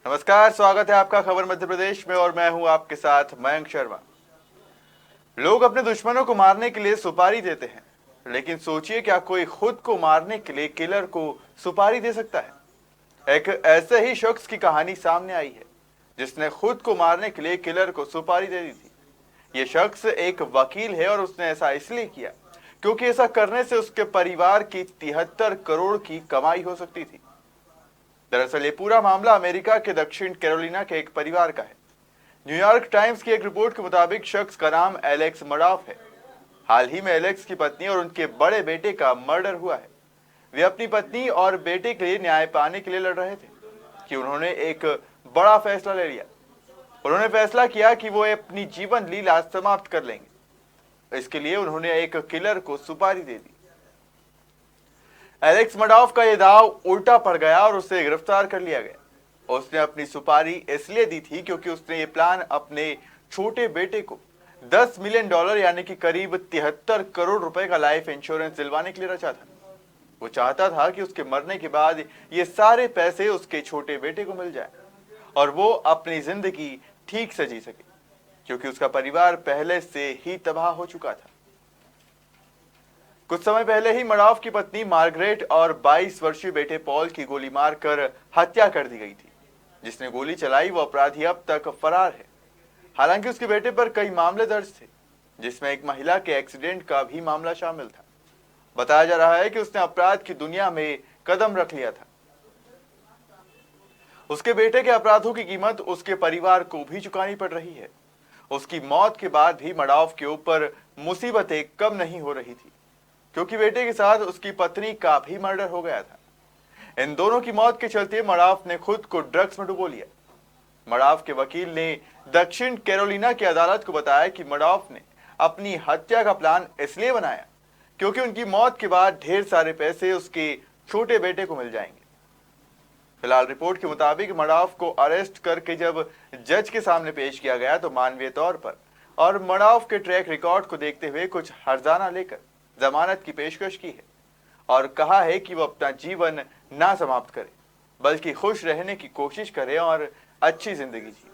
नमस्कार, स्वागत है आपका खबर मध्य प्रदेश में और मैं हूं आपके साथ मयंक शर्मा। लोग अपने दुश्मनों को मारने के लिए सुपारी देते हैं, लेकिन सोचिए क्या कोई खुद को मारने के लिए किलर को सुपारी दे सकता है। एक ऐसे ही शख्स की कहानी सामने आई है जिसने खुद को मारने के लिए किलर को सुपारी दे दी थी। ये शख्स एक वकील है और उसने ऐसा इसलिए किया क्योंकि ऐसा करने से उसके परिवार की 73 करोड़ की कमाई हो सकती थी। दरअसल ये पूरा मामला अमेरिका के दक्षिण कैरोलिना के एक परिवार का है। न्यूयॉर्क टाइम्स की एक रिपोर्ट के मुताबिक शख्स का नाम एलेक्स मडाफ है। हाल ही में एलेक्स की पत्नी और उनके बड़े बेटे का मर्डर हुआ है। वे अपनी पत्नी और बेटे के लिए न्याय पाने के लिए लड़ रहे थे कि उन्होंने एक बड़ा फैसला ले लिया। उन्होंने फैसला किया कि वो अपनी जीवन लीला समाप्त कर लेंगे। इसके लिए उन्होंने एक किलर को सुपारी दे दी। एलेक्स मडाफ का यह दाव उल्टा पड़ गया और उसे गिरफ्तार कर लिया गया। उसने अपनी सुपारी इसलिए दी थी क्योंकि उसने ये प्लान अपने छोटे बेटे को $10 मिलियन यानी कि करीब 73 करोड़ रुपए का लाइफ इंश्योरेंस दिलवाने के लिए रचा था। वो चाहता था कि उसके मरने के बाद ये सारे पैसे उसके छोटे बेटे को मिल जाए और वो अपनी जिंदगी ठीक से जी सके, क्योंकि उसका परिवार पहले से ही तबाह हो चुका था। कुछ समय पहले ही मडाफ की पत्नी मार्गरेट और 22 वर्षीय बेटे पॉल की गोली मारकर हत्या कर दी गई थी। जिसने गोली चलाई वो अपराधी अब तक फरार है। हालांकि उसके बेटे पर कई मामले दर्ज थे, जिसमें एक महिला के एक्सीडेंट का भी मामला शामिल था। बताया जा रहा है कि उसने अपराध की दुनिया में कदम रख लिया था। उसके बेटे के अपराधों की कीमत उसके परिवार को भी चुकानी पड़ रही है। उसकी मौत के बाद भी मडाफ के ऊपर मुसीबतें कम नहीं हो रही थी, क्योंकि बेटे के साथ उसकी पत्नी का भी मर्डर हो गया था। इन दोनों की मौत के चलते मडाफ ने खुद को ड्रग्स में डुबो लिया। मडाफ के वकील ने दक्षिण कैरोलिना की अदालत को बताया कि मडाफ ने अपनी हत्या का प्लान इसलिए बनाया क्योंकि उनकी मौत के बाद ढेर सारे पैसे उसके छोटे बेटे को मिल जाएंगे। फिलहाल रिपोर्ट के मुताबिक मडाफ को अरेस्ट करके जब जज के सामने पेश किया गया तो मानवीय तौर पर और मडाफ के ट्रैक रिकॉर्ड को देखते हुए कुछ हर्जाना लेकर जमानत की पेशकश की है और कहा है कि वो अपना जीवन ना समाप्त करे, बल्कि खुश रहने की कोशिश करे और अच्छी जिंदगी जिए।